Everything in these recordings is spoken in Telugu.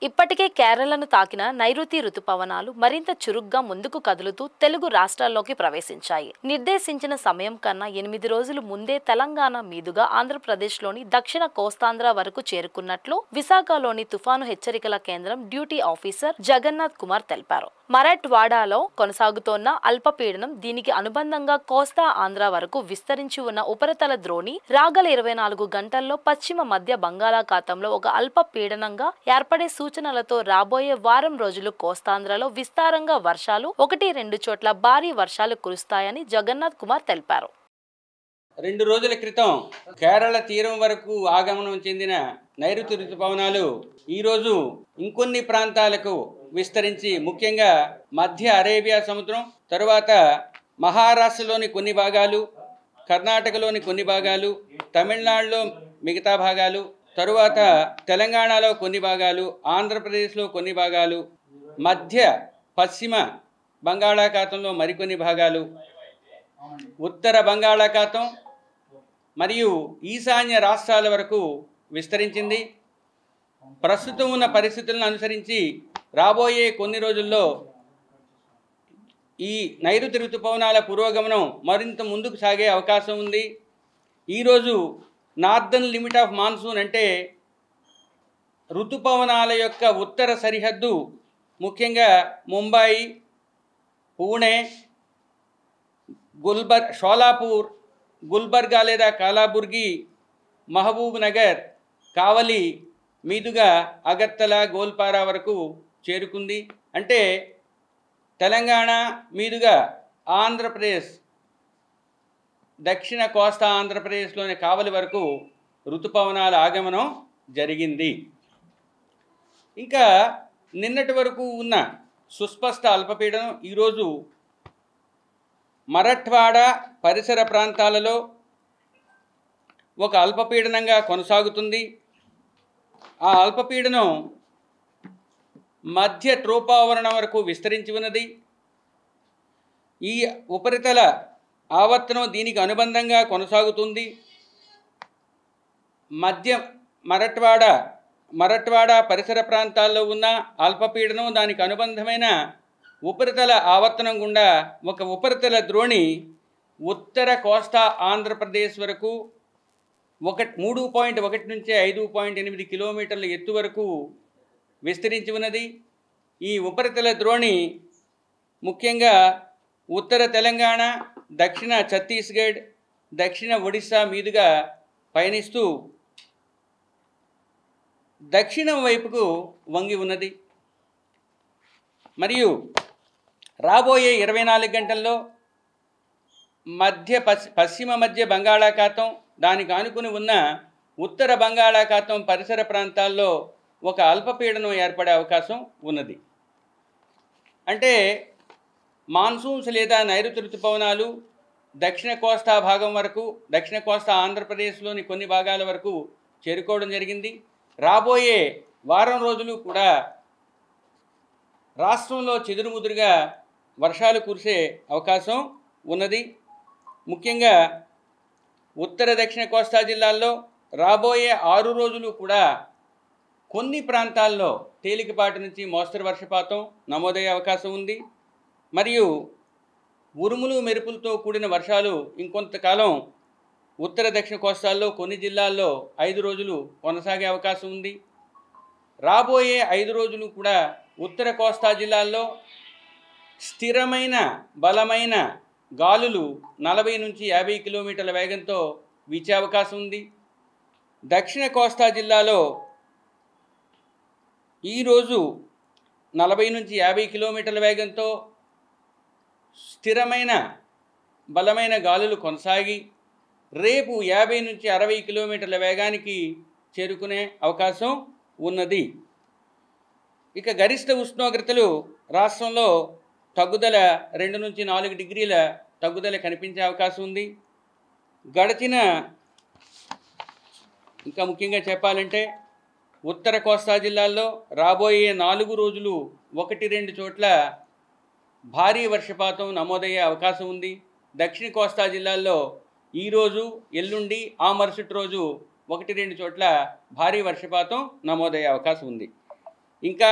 ఇప్పటికే కేరళను తాకిన నైరుతి రుతుపవనాలు మరింత చురుగ్గా ముందుకు కదులుతూ తెలుగు రాష్ట్రాల్లోకి ప్రవేశించాయి. నిర్దేశించిన సమయం కన్నా 8 రోజులు ముందే తెలంగాణ మీదుగా ఆంధ్రప్రదేశ్లోని దక్షిణ కోస్తాంధ్ర వరకు చేరుకున్నట్లు విశాఖలోని తుఫాను హెచ్చరికల కేంద్రం డ్యూటీ ఆఫీసర్ జగన్నాథ్ కుమార్ తెలిపారు. మరాఠ్వాడాలో కొనసాగుతోన్న అల్పపీడనం, దీనికి అనుబంధంగా కోస్తా ఆంధ్ర వరకు విస్తరించి ఉన్న ఉపరితల ద్రోణి రాగల 24 గంటల్లో పశ్చిమ మధ్య బంగాళాఖాతంలో ఒక అల్పపీడనంగా ఏర్పడే సూచనలతో రాబోయే వారం రోజులు కోస్తాంధ్రలో విస్తారంగా వర్షాలు, 1-2 చోట్ల భారీ వర్షాలు కురుస్తాయని జగన్నాథ్ కుమార్ తెలిపారు. 2 రోజుల క్రితం కేరళ తీరం వరకు ఆగమనం చెందిన నైరుతి రుతుపవనాలు ఈరోజు ఇంకొన్ని ప్రాంతాలకు విస్తరించి, ముఖ్యంగా మధ్య అరేబియా సముద్రం, తరువాత మహారాష్ట్రలోని కొన్ని భాగాలు, కర్ణాటకలోని కొన్ని భాగాలు, తమిళనాడులో మిగతా భాగాలు, తరువాత తెలంగాణలో కొన్ని భాగాలు, ఆంధ్రప్రదేశ్లో కొన్ని భాగాలు, మధ్య పశ్చిమ బంగాళాఖాతంలో మరికొన్ని భాగాలు, ఉత్తర బంగాళాఖాతం మరియు ఈశాన్య రాష్ట్రాల వరకు విస్తరించింది. ప్రస్తుతం ఉన్న పరిస్థితులను అనుసరించి రాబోయే కొన్ని రోజుల్లో ఈ నైరుతి ఋతుపవనాల పురోగమనం మరింత ముందుకు సాగే అవకాశం ఉంది. ఈరోజు నార్దర్న్ లిమిట్ ఆఫ్ మాన్సూన్ అంటే ఋతుపవనాల యొక్క ఉత్తర సరిహద్దు ముఖ్యంగా ముంబాయి, పూణే, షోలాపూర్, గుల్బర్గా లేదా కాలాబుర్గి, మహబూబ్ నగర్, కావలి మీదుగా అగర్తల, గోల్పారా వరకు చేరుకుంది. అంటే తెలంగాణ మీదుగా ఆంధ్రప్రదేశ్, దక్షిణ కోస్తా ఆంధ్రప్రదేశ్లోని కావలి వరకు ఋతుపవనాల ఆగమనం జరిగింది. ఇంకా నిన్నటి వరకు ఉన్న సుస్పష్ట అల్పపీడనం ఈరోజు మరాఠ్వాడా పరిసర ప్రాంతాలలో ఒక అల్పపీడనంగా కొనసాగుతుంది. ఆ అల్పపీడనం మధ్య ట్రోపావరణం వరకు విస్తరించి ఉన్నది. ఈ ఉపరితల ఆవర్తనం దీనికి అనుబంధంగా కొనసాగుతుంది. మధ్య మరాఠ్వాడా పరిసర ప్రాంతాల్లో ఉన్న అల్పపీడనం, దానికి అనుబంధమైన ఉపరితల ఆవర్తనం గుండా ఒక ఉపరితల ద్రోణి ఉత్తర కోస్తా ఆంధ్రప్రదేశ్ వరకు 3.1 నుంచి 5.8 కిలోమీటర్ల ఎత్తు వరకు విస్తరించి ఉన్నది. ఈ ఉపరితల ద్రోణి ముఖ్యంగా ఉత్తర తెలంగాణ, దక్షిణ ఛత్తీస్గఢ్, దక్షిణ ఒడిశా మీదుగా పయనిస్తూ దక్షిణం వైపుకు వంగి ఉన్నది. మరియు రాబోయే 24 గంటల్లో పశ్చిమ మధ్య బంగాళాఖాతం, దానికి ఆనుకుని ఉన్న ఉత్తర బంగాళాఖాతం పరిసర ప్రాంతాల్లో ఒక అల్పపీడనం ఏర్పడే అవకాశం ఉన్నది. అంటే మాన్సూన్స్ లేదా నైరుతి ఋతుపవనాలు దక్షిణ కోస్తా భాగం వరకు, దక్షిణ కోస్తా ఆంధ్రప్రదేశ్లోని కొన్ని భాగాల వరకు చేరుకోవడం జరిగింది. రాబోయే వారం రోజులు కూడా రాష్ట్రంలో చెదురుముదురుగా వర్షాలు కురిసే అవకాశం ఉన్నది. ముఖ్యంగా ఉత్తర దక్షిణ కోస్తా జిల్లాల్లో రాబోయే 6 రోజులు కూడా కొన్ని ప్రాంతాల్లో తేలికపాటి నుంచి మోస్తరు వర్షపాతం నమోదయ్యే అవకాశం ఉంది. మరియు ఉరుములు మెరుపులతో కూడిన వర్షాలు ఇంకొంతకాలం ఉత్తర దక్షిణ కోస్తాల్లో కొన్ని జిల్లాల్లో 5 రోజులు కొనసాగే అవకాశం ఉంది. రాబోయే 5 రోజులు కూడా ఉత్తర కోస్తా జిల్లాల్లో స్థిరమైన బలమైన గాలులు 40 నుంచి 50 కిలోమీటర్ల వేగంతో వీచే అవకాశం ఉంది. దక్షిణ కోస్తా జిల్లాలో ఈరోజు 40 నుంచి 50 కిలోమీటర్ల వేగంతో స్థిరమైన బలమైన గాలులు కొనసాగి రేపు 50 నుంచి 60 కిలోమీటర్ల వేగానికి చేరుకునే అవకాశం ఉన్నది. ఇక గరిష్ట ఉష్ణోగ్రతలు రాష్ట్రంలో తగ్గుదల 2 నుంచి 4 డిగ్రీల తగ్గుదల కనిపించే అవకాశం ఉంది. గడిచిన ఇంకా ముఖ్యంగా చెప్పాలంటే ఉత్తర కోస్తా జిల్లాల్లో రాబోయే 4 రోజులు 1-2 చోట్ల భారీ వర్షపాతం నమోదయ్యే అవకాశం ఉంది. దక్షిణ కోస్తా జిల్లాల్లో ఈరోజు, ఎల్లుండి, ఆ మరుసటి రోజు 1-2 చోట్ల భారీ వర్షపాతం నమోదయ్యే అవకాశం ఉంది. ఇంకా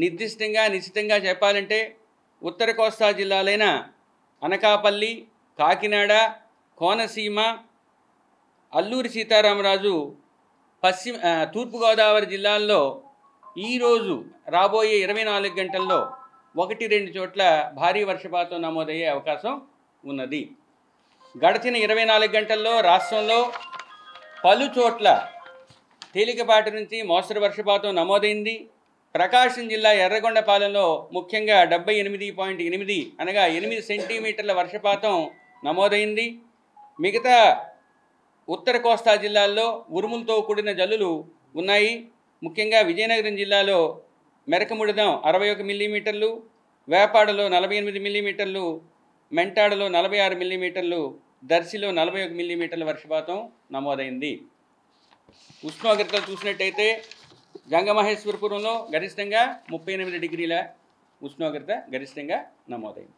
నిర్దిష్టంగా నిశ్చితంగా చెప్పాలంటే ఉత్తర కోస్తా జిల్లాలైన అనకాపల్లి, కాకినాడ, కోనసీమ, అల్లూరి సీతారామరాజు, తూర్పుగోదావరి జిల్లాల్లో ఈరోజు రాబోయే 24 గంటల్లో 1-2 చోట్ల భారీ వర్షపాతం నమోదయ్యే అవకాశం ఉన్నది. గడిచిన 24 గంటల్లో రాష్ట్రంలో పలు చోట్ల తేలికపాటి నుంచి మోస్తరు వర్షపాతం నమోదైంది. ప్రకాశం జిల్లా ఎర్రగొండపాలెంలో ముఖ్యంగా 78.8 అనగా 8 సెంటీమీటర్ల వర్షపాతం నమోదైంది. మిగతా ఉత్తర కోస్తా జిల్లాల్లో ఉరుములతో కూడిన జల్లులు ఉన్నాయి. ముఖ్యంగా విజయనగరం జిల్లాలో మెరకముడిదం 61 మిల్లీమీటర్లు, వేపాడలో 48 మిల్లీమీటర్లు, మెంటాడలో 46 మిల్లీమీటర్లు, దర్శిలో 41 మిల్లీమీటర్ల వర్షపాతం నమోదైంది. ఉష్ణోగ్రతలు చూసినట్టయితే గంగమహేశ్వరపురంలో గరిష్టంగా 38 డిగ్రీల ఉష్ణోగ్రత గరిష్టంగా నమోదైంది.